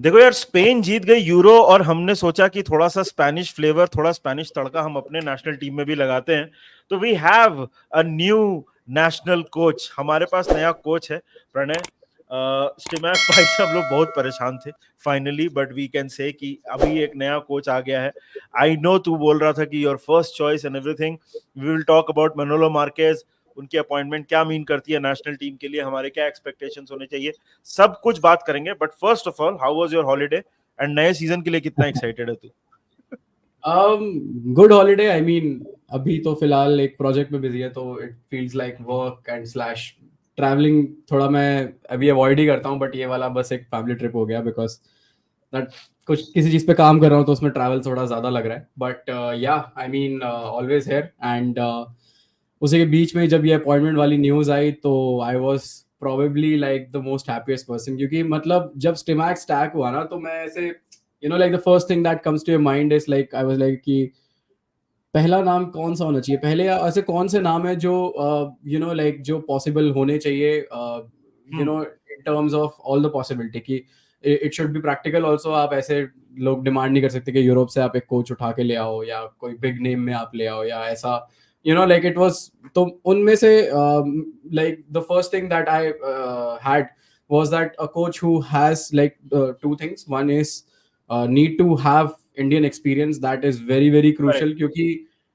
देखो यार, स्पेन जीत गई यूरो और हमने सोचा कि थोड़ा सा स्पेनिश फ्लेवर, थोड़ा स्पेनिश तड़का हम अपने नेशनल टीम में भी लगाते हैं। तो we have a new national coach, हमारे पास नया कोच है प्रणय स्टिमैक भाई से हम लोग बहुत परेशान थे finally, but we can say कि अभी एक नया कोच आ गया है। आई नो तू बोल रहा था कि your first choice and everything, we will talk about Manuelo Marquez, उनकी अपॉइंटमेंट क्या मीन करती है नेशनल टीम के लिए, हमारे क्या एक्सपेक्टेशंस होने चाहिए, सब कुछ बात करेंगे। But first of all, how was your holiday and नए सीजन के लिए कितना एक्साइटेड है तू? Good holiday. आई मीन अभी तो फिलहाल एक प्रोजेक्ट में बिजी है, तो it feels like work and slash travelling थोड़ा मैं अभी अवॉइड ही करता हूँ, बट ये वाला बस एक फैमिली ट्रिप हो गया बिकॉज दैट कुछ किसी चीज़ पे काम कर रहा हूँ तो उसमें ट्रैवल थोड़ा ज़्यादा लग रहा है। But yeah I mean always here and उसी के बीच में जब ये अपॉइंटमेंट वाली न्यूज़ आई तो I was probably like the most happiest person, क्योंकि मतलब जब स्टिमैक स्टैक हुआ ना तो मैं ऐसे like the first thing that comes to your mind is like I was like कि पहला नाम कौन सा होना चाहिए, पहले ऐसे कौन से नाम है जो like जो पॉसिबल होने चाहिए in terms of all the possibility कि it should be practical also। आप ऐसे लोग डिमांड नहीं कर सकते कि यूरोप से आप एक कोच उठा के ले आओ या कोई बिग नेम में आप ले आओ या ऐसा like it was। तो उनमें से like the first thing that I had was that a coach who has like two things. One is need to have Indian experience, that is very very crucial correct, क्योंकि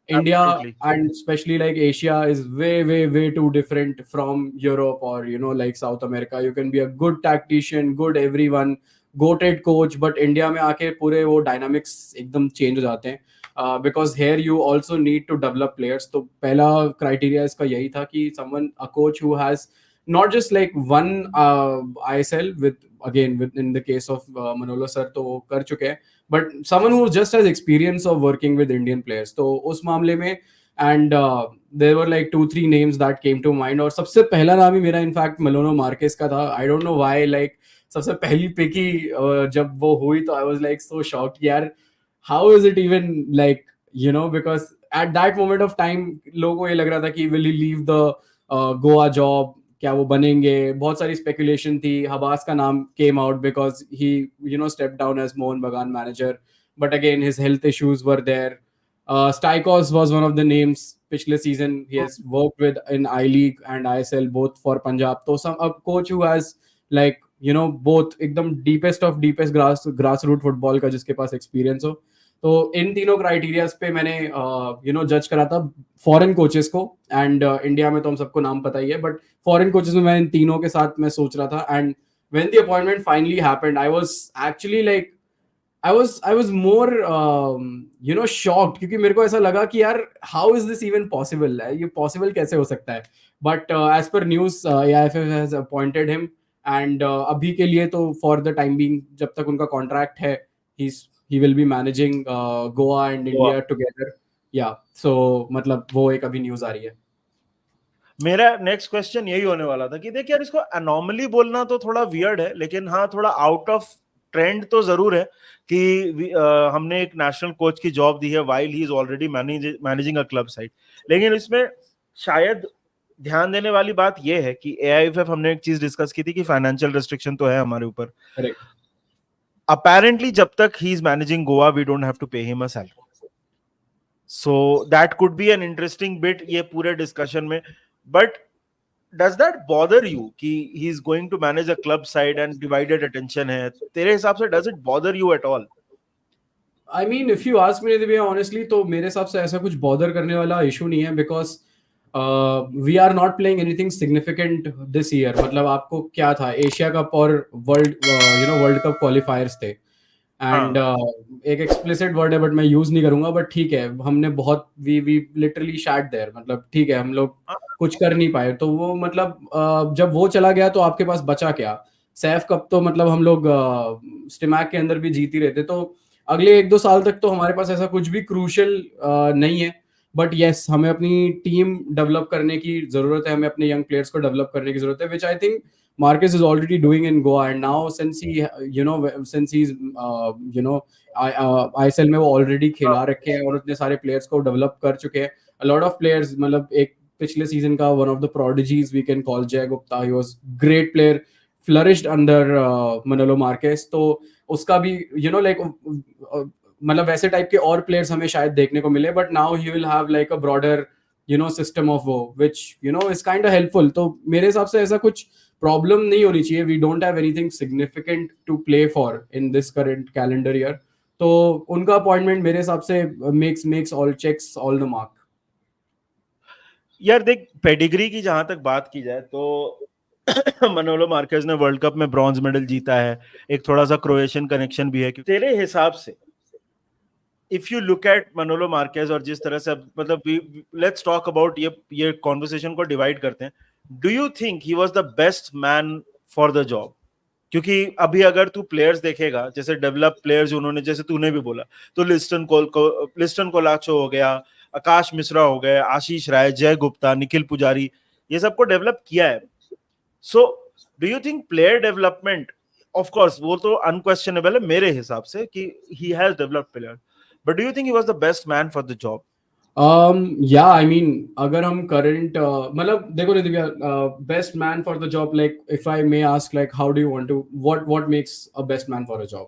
India absolutely. and especially like Asia is way too different from Europe or like South America। You can be a good tactician, good everyone, goated coach, but India में आके पूरे वो dynamics एकदम change हो जाते हैं because here you also need to develop players। तो पहला criteria इसका यही था कि someone, a coach who has not just like one ISL with again with in the case of Manolo sir तो वो कर चुके हैं, but someone who just has experience of working with Indian players। तो उस मामले में and there were like 2-3 names that came to mind और सबसे पहला नाम ही मेरा इनफैक्ट मेलोनो मार्केस का था। I don't know why, like सबसे पहली पिक ही जब वो हुई तो I was like so shocked यार, how is it even like because at that moment of time लोगों को ये लग रहा था कि will he leave the Goa job, क्या वो बनेंगे, बहुत सारी स्पेकुलेशन थी। हबास का नाम came out because he step down as Mohan Bagan manager, but again his health issues were there. Staikos was one of the names. पिछले season he has worked with in I League and ISL both for Punjab. तो some a coach who has like both एकदम deepest of deepest grass root football का जिसके पास experience हो। तो इन तीनों criterias पे मैंने जज करा था फॉरेन कोचेस को। एंड इंडिया में तो हम सबको नाम पता ही है, बट फॉरेन कोचेस में मैं इन तीनों के साथ मैं सोच रहा था। And when the appointment finally happened I was actually like I was more shocked क्योंकि मेरे को ऐसा लगा कि यार how is this even possible, ये पॉसिबल कैसे हो सकता है। But as per news AIFF has appointed him and अभी के लिए तो फॉर द टाइम बीइंग जब तक उनका कॉन्ट्रैक्ट है he will be managing Goa and Goa. India together. या सो मतलब वो एक अभी न्यूज आ रही है। मेरा नेक्स्ट क्वेश्चन यही होने वाला था कि देख यार, इसको एनॉमली बोलना तो थोड़ा वियर्ड है, लेकिन हाँ थोड़ा आउट ऑफ ट्रेंड तो जरूर है कि हमने एक नेशनल कोच की जॉब दी है while he is already managing a club side. लेकिन इसमें शायद ध्यान देने वाली बात यह है कि एआईएफएफ, हमने एक चीज डिस्कस की थी कि फाइनेंशियल रेस्ट्रिक्शन तो है हमारे ऊपर। करेक्ट। अपेरेंटली जब तक he is managing Goa we don't have to pay him a salary, so that could be an interesting bit ये पूरे डिस्कशन में। But does that bother you कि he is going to manage a club side and divided attention है, तेरे हिसाब से does it bother you at all? I mean if you ask me Divya honestly तो मेरे हिसाब से ऐसा कुछ बॉदर करने वाला इशू नहीं है because we are not playing anything significant this year. मतलब आपको क्या था, एशिया कप और वर्ल्ड कप क्वालिफायर्स थे एंड हाँ, एक एक्सप्लिसिट वर्ड है बट मैं यूज नहीं करूंगा, बट ठीक है हमने बहुत वी लिटरली शैट देयर। मतलब ठीक है हम लोग कुछ कर नहीं पाए तो वो मतलब जब वो चला गया तो आपके पास बचा क्या। सैफ कप तो मतलब हम लोग स्टिमैक के अंदर भी जीत ही रहते। तो अगले 1-2 साल तक तो हमारे पास ऐसा कुछ भी क्रूशियल नहीं है। बट येस हमें अपनी टीम डेवलप करने की जरूरत है, हमें अपने यंग प्लेयर्स को डेवलप करने की जरूरत है, which I think Marcus is already doing in Goa। And now since he since he's ISL में वो ऑलरेडी खिला रखे हैं और उतने सारे प्लेयर्स को डेवलप कर चुके हैं। a lot of players, मतलब एक पिछले सीजन का one of the prodigies we can call Jay Gupta, he was great player, flourished under Manolo Marquez. तो उसका भी you know like मतलब वैसे टाइप के और प्लेयर्स हमें शायद देखने को मिले, but now he will have like a broader system of वो which is kind of helpful. तो मेरे हिसाब से ऐसा कुछ प्रॉब्लम नहीं होनी चाहिए. We don't have anything significant to play for in this current calendar year. तो उनका अपॉइंटमेंट मेरे हिसाब से makes all checks all the mark. यार देख, पेडिग्री की जहां तक बात की जाए तो मनोलो मार्केज ने वर्ल्ड कप में ब्रॉन्ज मेडल जीता है. एक थोड़ा सा क्रोएशियन कनेक्शन भी है. तेरे हिसाब से if you look at मनोलो Marquez और जिस तरह से मतलब लेट्स टॉक अबाउट ये कॉन्वर्सेशन को डिवाइड करते हैं. Do you think he was the best man for the job? क्योंकि अभी अगर तू प्लेयर्स देखेगा, जैसे डेवलप प्लेयर्स उन्होंने, जैसे तूने भी बोला, तो लिस्टन कोलाचो हो गया, आकाश मिश्रा हो गए, आशीष राय, जय गुप्ता, निखिल पुजारी, ये सबको डेवलप किया है. So do you think player development, of course वो तो अनक्वेश्चनेबल है मेरे हिसाब से कि he has developed player, but do you think he was the best man for the job? Yeah I mean अगर हम करंट मतलब देखो रे दिव्या, best man for the job, like if I may ask like how do you want to what makes a best man for a job,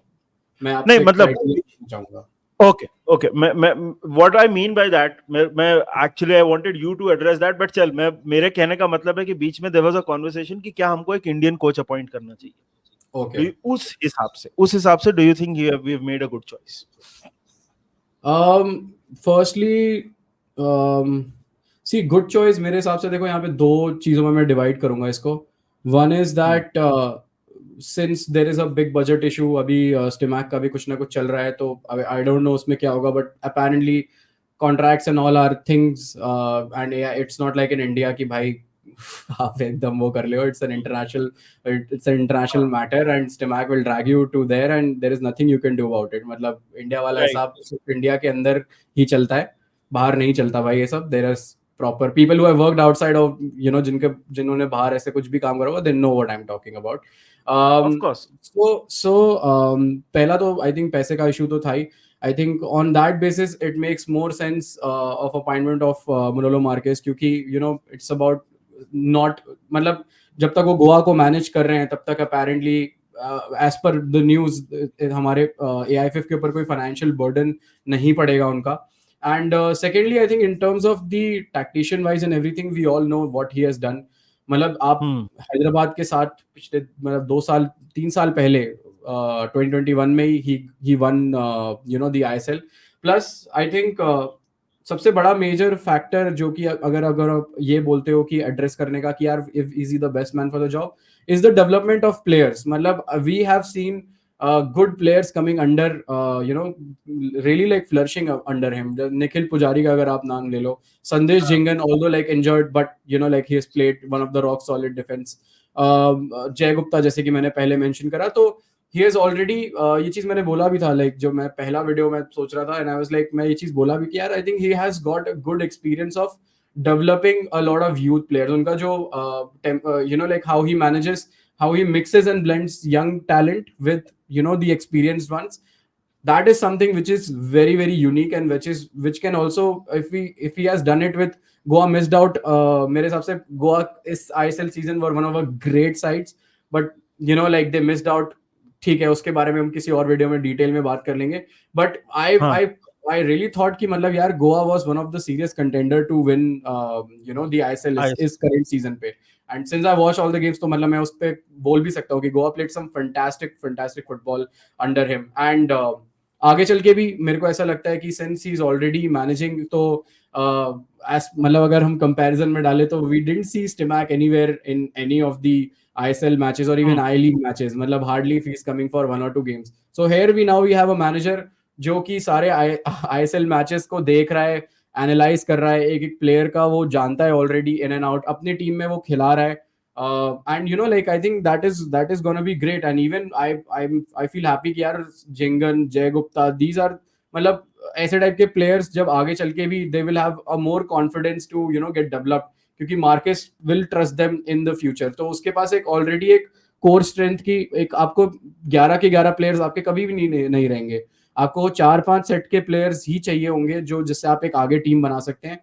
मैं नहीं आपसे मतलब क्राइटेरिया चाहूंगा. ओके ओके, मैं what I mean by that, मैं actually I wanted you to address that, but चल, मैं मेरे कहने का मतलब है कि बीच में देयर वाज अ कन्वर्सेशन कि क्या हमको एक इंडियन कोच अपॉइंट करना चाहिए. ओके. उस हिसाब से do you think we have made a good choice? Firstly see good choice मेरे हिसाब से देखो यहाँ पे दो चीजों में मैं डिवाइड करूंगा इसको. One is that since there is a big budget issue, अभी स्टिमैक का भी कुछ ना कुछ चल रहा है, तो आई डोंट नो उसमें क्या होगा, but apparently contracts and all are things and it's not like in India कि भाई आप एकदम वो कर लो. It's an international matter and Stimac will drag you to there and there is nothing you can do about it. मतलब India वाला right. हिसाब सिर्फ इंडिया के अंदर ही चलता है, बाहर नहीं चलता भाई ये सब. There are proper people who have worked outside of जिन्होंने बाहर ऐसे कुछ भी काम करा हुआ, they know what I am talking about. Of course. So पहला तो आई थिंक पैसे का इशू तो था ही. I think on that basis it makes more sense of appointment of Manolo Marquez, क्योंकि इट्स अबाउट नॉट, मतलब जब तक वो गोवा को मैनेज कर रहे हैं तब तक apparently as per the news हमारे AIFF के ऊपर कोई फाइनेंशियल बर्डन नहीं पड़ेगा उनका. And secondly I think in terms of the tactician wise and everything we all know what he has done. मतलब आप हैदराबाद के साथ पिछले मतलब 2 साल 3 साल पहले 2021 में ही won the ISL. Plus I think सबसे बड़ा मेजर फैक्टर जो कि अगर आप ये बोलते हो कि एड्रेस करने का कि यार if is he the best man for the job, is the development of players. मतलब we have seen good players coming under really like flourishing under him. Nikhil Pujari का अगर आप नाम ले लो, Sandesh Jhingan although like injured but like he has played one of the rock solid defense. जय गुप्ता जैसे कि मैंने पहले मेंशन करा, तो he has already ये चीज मैंने बोला भी था, like जो मैं पहला वीडियो में सोच रहा था and I was like मैं ये चीज बोला भी कि यार I think he has got a good experience of developing a lot of youth players. उनका जो like how he mixes and blends young talent with the experienced ones, that is something which is very very unique and which can also, if he has done it with Goa missed out. मेरे हिसाब से Goa इस ISL season were one of our great sides, but like they missed out. ठीक है, उसके बारे में हम किसी और वीडियो में डिटेल में बात कर लेंगे, बट I really thought कि मतलब यार Goa was one of the serious contender to win the ISL इस current season पे. And since I watched all the games, तो मतलब मैं उस पे बोल भी सकता हूँ कि Goa played some fantastic football under him. And आगे चल के भी मेरे को ऐसा लगता है कि since he is already managing, तो मतलब अगर हम comparison में डालें तो we didn't see Stimac anywhere in any of the ISL matches or even I-League matches. मतलब hardly if he's coming for 1 or 2 games. So here we have a manager जो कि सारे ISL मैचेस को देख रहा है, एनालाइज कर रहा है, एक प्लेयर का वो जानता है ऑलरेडी इन एंड आउट, अपनी टीम में वो खिला रहा है. And like I think that is gonna be great. And even I feel happy कि यार जिंगन, जय गुप्ता, दीज आर मतलब ऐसे टाइप के प्लेयर्स जब आगे चल के भी they will have a more confidence to get developed, क्योंकि Marquez will trust them in the future. तो उसके पास एक ऑलरेडी एक कोर स्ट्रेंथ की एक, आपको 11 के 11 प्लेयर्स आपके कभी भी नहीं रहेंगे, आपको 4-5 सेट के प्लेयर्स ही चाहिए होंगे जो जिससे आप एक आगे टीम बना सकते हैं.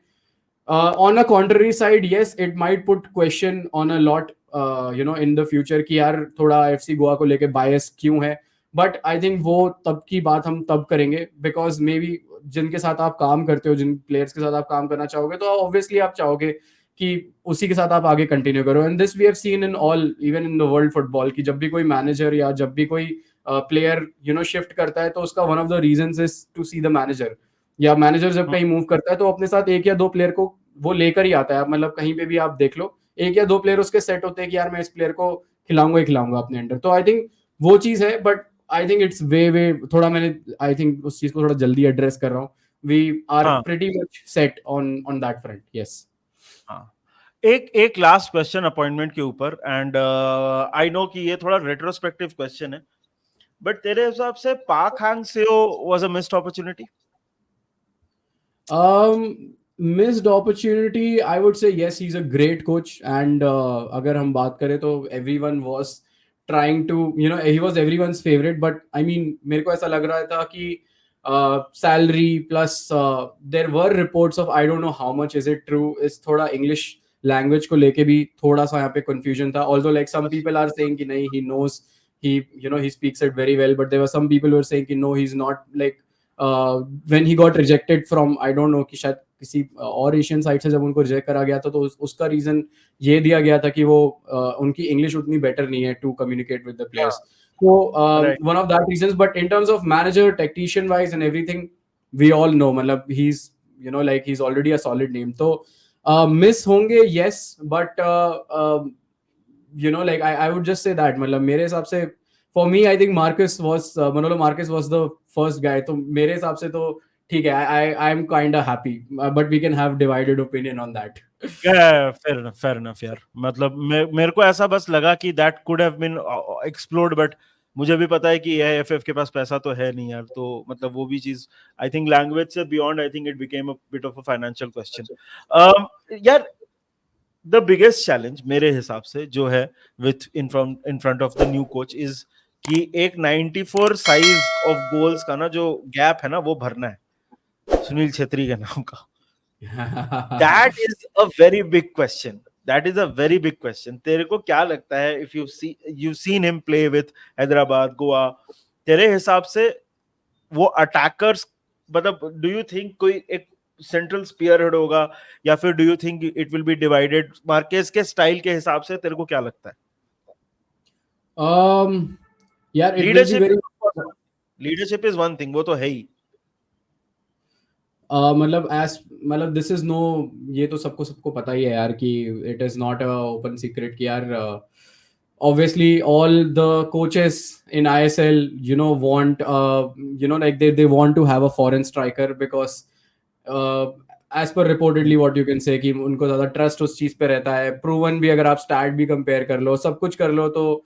On a contrary side, yes, it might put question on a lot in the future कि यार थोड़ा एफसी गोवा को लेके बायस क्यों है, बट आई थिंक वो तब की बात हम तब करेंगे, बिकॉज मे बी जिनके साथ आप काम करते हो, जिन प्लेयर्स के साथ आप काम करना चाहोगे, तो ऑब्वियसली आप चाहोगे कि उसी के साथ आप आगे कंटिन्यू करो। And this we have seen in all, even in the world football, कि जब भी कोई मैनेजर या जब भी कोई प्लेयर शिफ्ट करता है, तो उसका one of the reasons is to see the manager, या मैनेजर जब कहीं मूव करता है तो अपने साथ एक या दो प्लेयर को वो लेकर ही आता है। मतलब कहीं पे भी आप देख लो, एक या दो प्लेयर उसके सेट होते हैं कि यार मैं इस प्लेयर को खिलाऊंगा ही खिलाऊंगा अपने अंडर। तो आई थिंक वो चीज है, बट आई थिंक इट्स वे थोड़ा, मैंने आई थिंक उस चीज को थोड़ा जल्दी एड्रेस कर रहा हूँ। वी आर हाँ pretty much set on that front. Yes. हाँ, एक लास्ट क्वेश्चन अपॉइंटमेंट के ऊपर, एंड आई नो कि ये थोड़ा रेट्रोस्पेक्टिव क्वेश्चन है, बट तेरे हिसाब से पाक हांग सेओ was a missed opportunity? Missed opportunity, I would say yes, he's a great coach, and अगर हम बात करें तो everyone was trying to, he was everyone's favorite, but I mean मेरे को ऐसा लग रहा था कि salary plus there were reports of, I don't know how much is it true, is थोड़ा English language को लेके भी थोड़ा सा यहाँ पे confusion था, although like some people are saying कि नहीं, he knows, he speaks it very well, but there were some people who were saying कि no, he's not, like when he got rejected from, I don't know, कि शायद किसी और Asian side से जब उनको रिजेक्ट करा गया था, तो उसका रीजन ये दिया गया था कि वो उनकी इंग्लिश उतनी बेटर नहीं है to communicate with the players. तो one of that reasons, but in terms of manager, technician wise and everything, we all know, मतलब he is like he is already a solid name. तो miss होंगे yes, but like I would just say that, मतलब मेरे हिसाब से, for me I think Manolo Marquez was the first guy, तो मेरे हिसाब से तो ठीक है, I am kind of happy, but we can have divided opinion on that. Fair enough यार, मतलब मेरे को ऐसा बस लगा कि that could have been explored, but मुझे भी पता है कि एएफएफ के पास पैसा तो है नहीं यार, तो मतलब वो भी चीज, आई थिंक लैंग्वेज से beyond, I think it became a bit of a financial question यार। द बिगेस्ट चैलेंज मेरे हिसाब से जो है with in front of the new coach is कि एक 94 साइज ऑफ गोल्स का ना जो गैप है ना, वो भरना है सुनील छेत्री के नाम का। That is a very big question. That is a very big question. तेरे को क्या लगता है, if you've seen him play with Hyderabad, Goa, तेरे हिसाब से वो अटैकर्स, मतलब डू यू थिंक कोई एक सेंट्रल स्पीयरहेड होगा, या फिर do you think it will be divided? Marquez के स्टाइल के हिसाब से तेरे को क्या लगता है? यार it will be very, leadership is one thing, वो तो है ही। मतलब दिस इज नो, ये तो सबको पता ही है यार कि it is not a open secret कि यार obviously all the coaches in ISL want like they want to have a foreign striker, because as per reportedly what you can say कि उनको ज़्यादा ट्रस्ट उस चीज़ पे रहता है। प्रूवन भी, अगर आप स्टैट भी कंपेयर कर लो, सब कुछ कर लो, तो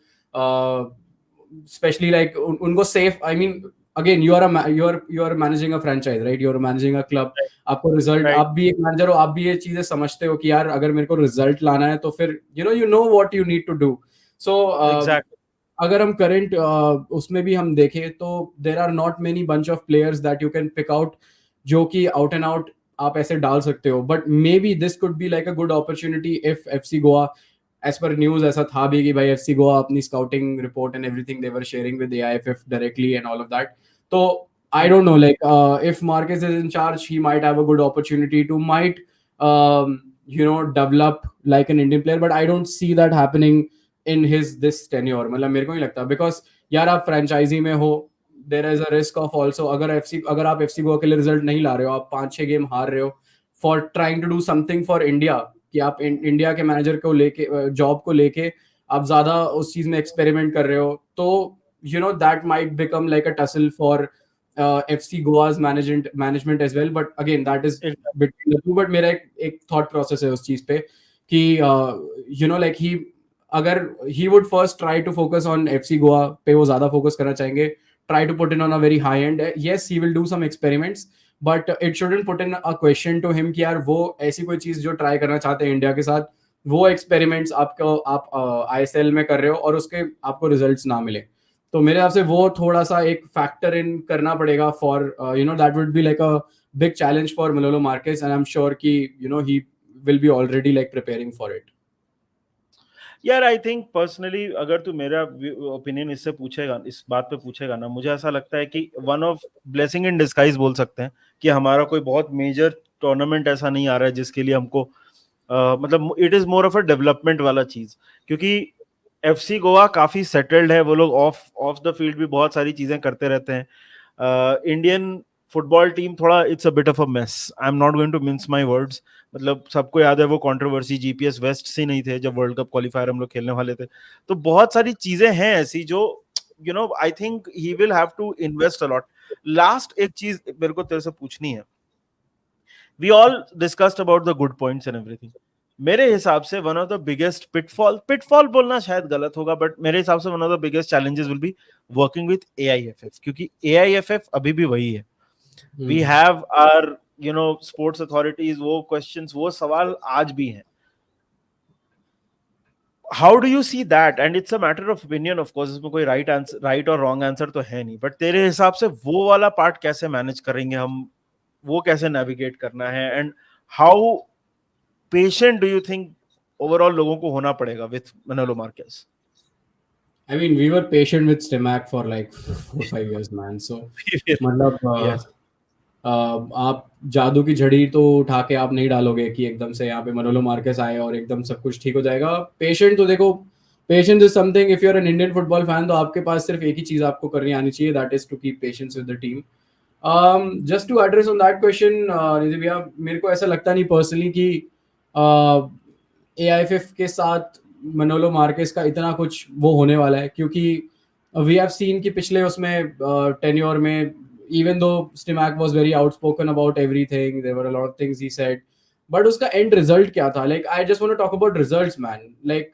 स्पेशली लाइक उनको safe, I mean again you are managing a franchise, right? You are managing a club. आपको रिजल्ट, Right. आप भी एक मैनेजर हो, आप भी ये चीजें समझते हो कि यार अगर मेरे को रिजल्ट लाना है तो फिर you know what you need to do. So Exactly. अगर हम करंट उसमें भी हम देखें तो there are not many bunch of players that you can pick out जो कि आउट एंड आउट आप ऐसे डाल सकते हो, but maybe this could be like a good opportunity if FC Goa, as per news ऐसा था भी कि भाई एफसी गोवा अपनी scouting report and everything they were sharing with AIFF directly and all of that. तो I don't know, like if Marquez is in charge, he might have a good opportunity to develop like an Indian player, but I don't see that happening in this tenure. मतलब मेरे को नहीं लगता, because यार आप franchise में हो, there is a risk of also, अगर आप एफसी गोवा के लिए रिजल्ट नहीं ला रहे हो, आप 5-6 गेम हार रहे हो, for trying to do something for India, कि आप इंडिया के मैनेजर को लेके, जॉब को लेके आप ज्यादा उस चीज में एक्सपेरिमेंट कर रहे हो, तो that might become like a tussle for FC Goa's management as well, but again that is between the two. But मेरा एक thought process है उस चीज पे कि like अगर he would first try to focus on FC Goa पे, वो ज्यादा फोकस करना चाहेंगे, try to put in on a very high end. Yes, he will do some experiments, but it shouldn't put in a question to him कि यार वो ऐसी कोई चीज जो ट्राई करना चाहते हैं इंडिया के साथ, वो एक्सपेरिमेंट्स आप ISL में कर रहे हो और उसके आपको रिजल्ट्स ना मिले। तो मेरे हिसाब से वो थोड़ा सा एक फैक्टर इन करना पड़ेगा for that would be like a big challenge for Manolo Marquez, and I'm sure कि he will be already like preparing for it. यार आई थिंक पर्सनली अगर तू मेरा ओपिनियन इससे पूछेगा, इस बात पे पूछेगा ना, मुझे ऐसा लगता है कि one of blessing in disguise बोल सकते हैं कि हमारा कोई बहुत मेजर टूर्नामेंट ऐसा नहीं आ रहा है जिसके लिए हमको मतलब it is more of a development वाला चीज, क्योंकि एफसी गोवा काफी सेटल्ड है, वो लोग ऑफ ऑफ द फील्ड भी बहुत सारी चीजें करते रहते हैं। इंडियन फुटबॉल टीम थोड़ा it's a bit of a mess, I am not going to mince my words, मतलब सबको याद है वो कंट्रोवर्सी जीपीएस वेस्ट से नहीं थे जब वर्ल्ड कप क्वालिफायर हम लोग खेलने वाले थे, तो बहुत सारी चीजें हैं ऐसी जो you know I think he will have to invest a lot. Last एक चीज मेरे को तेरे से पूछनी है, we all discussed about the good points and everything, मेरे हिसाब से one of the biggest pitfall बोलना शायद गलत होगा, बट मेरे हिसाब से one of the biggest challenges will be working with AIFF, क्योंकि एआईएफएफ अभी भी वही है, we have our you no sports authorities, वो क्वेश्चंस वो सवाल आज भी हैं। How do you see that, and it's a matter of opinion of course, इसमें कोई राइट और रॉन्ग आंसर तो है नहीं, बट तेरे हिसाब से वो वाला पार्ट कैसे मैनेज करेंगे हम, वो कैसे नेविगेट करना है, and how patient do you think overall लोगों को होना पड़ेगा with Manolo Marquez? I mean, we were patient with Stimac for like 4-5 years, man. So, मतलब Yes. आप जादू की झड़ी तो उठा के आप नहीं डालोगे कि एकदम से यहाँ पे मनोलो मार्केस आए और एकदम सब कुछ ठीक हो जाएगा। पेशेंट तो देखो, patience is something, if you are an Indian football fan तो आपके पास सिर्फ एक ही चीज आपको करनी आनी चाहिए, that is to keep patience with the team. Just to address on that question Nidhi भैया, मेरे को ऐसा लगता नहीं पर्सनली कि एआईएफएफ के साथ मनोलो मार्केस का इतना कुछ वो होने वाला है, क्योंकि वी हैव सीन कि पिछले उसमें टेन्योर में even though Stimac was very outspoken about everything, there were a lot of things he said, but उसका end result क्या था? Like I just want to talk about results, man. Like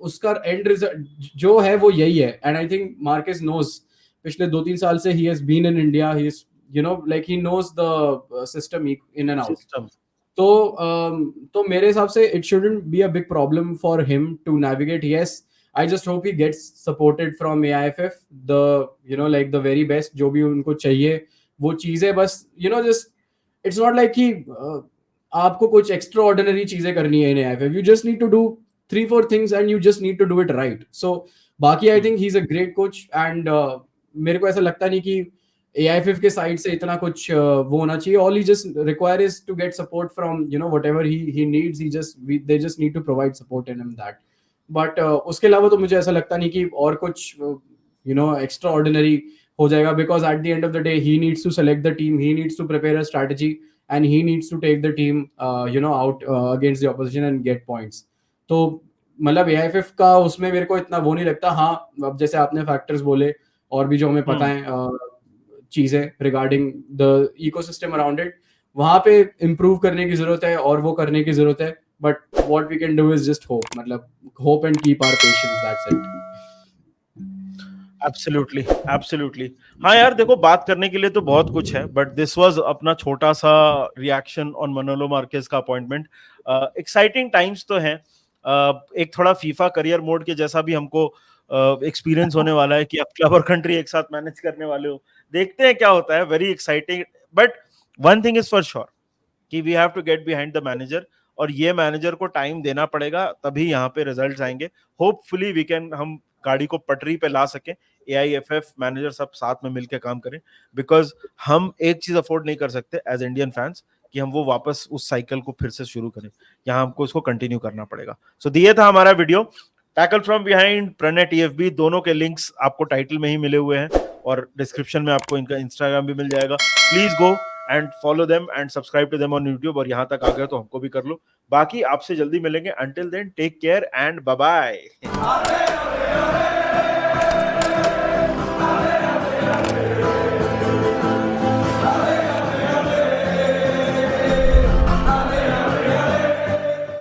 उसका end result जो है वो यही है, and I think Marquez knows, पिछले 2-3 साल से he has been in India, he is, you know, like he knows the system in and out. System. तो मेरे हिसाब से it shouldn't be a big problem for him to navigate. Yes, I just hope he gets supported from AIFF, the you know like the very best, जो भी उनको चाहिए वो चीजें, बस you know just it's not like कि आपको कुछ एक्स्ट्रा ऑर्डिनरी चीजें करनी है इन AIFF, you just need to do 3-4 things and you just need to do it right. So बाकी I think he's a great coach, and मेरे को ऐसा लगता नहीं कि AIFF के साइड से इतना कुछ वो होना चाहिए. All he just require is to get support from you know whatever he needs. They just need to provide support in him that. But उसके अलावा तो मुझे ऐसा लगता नहीं कि और कुछ you know extraordinary हो जाएगा, because at the end of the day he needs to select the team, he needs to prepare a strategy, and he needs to take the team you know out against the opposition and get points. तो मतलब AIFF का उसमें मेरे को इतना वो नहीं लगता. हाँ, अब जैसे आपने फैक्टर्स बोले और भी जो हमें पता है चीजें regarding the ecosystem around it, वहां पे इम्प्रूव करने की जरूरत है और वो करने की जरूरत है. But what we can do is just hope, मतलब hope and keep our patience, that's it. Absolutely absolutely. हाँ यार देखो, बात करने के लिए तो बहुत कुछ है, बट दिस वाज अपना छोटा सा रिएक्शन ऑन मनोलो मार्केज का अपॉइंटमेंट. एक्साइटिंग टाइम्स तो हैं. एक थोड़ा फीफा करियर मोड के जैसा भी हमको एक्सपीरियंस होने वाला है कि आप क्लब और कंट्री एक साथ मैनेज करने वाले हो. देखते हैं क्या होता है. Very exciting. But one thing is for sure कि we have to get behind the manager, और ये मैनेजर को टाइम देना पड़ेगा, तभी यहाँ पे रिजल्ट्स आएंगे. होपफुली वी कैन, हम गाड़ी को पटरी पे ला सकें, AIFF मैनेजर सब साथ में मिलकर काम करें, बिकॉज हम एक चीज अफोर्ड नहीं कर सकते एज इंडियन फैंस कि हम वो वापस उस साइकिल को फिर से शुरू करें. यहाँ हमको इसको कंटिन्यू करना पड़ेगा. सो ये था हमारा video, tackle from behind, Pranay TFB, दोनों के लिंक्स आपको टाइटल में ही मिले हुए हैं और डिस्क्रिप्शन में आपको इनका इंस्टाग्राम भी मिल जाएगा. Please go and follow them and subscribe to them on YouTube. और यहाँ तक आ गए तो हमको भी कर लो. बाकी आपसे जल्दी मिलेंगे. Until then take care and bye bye.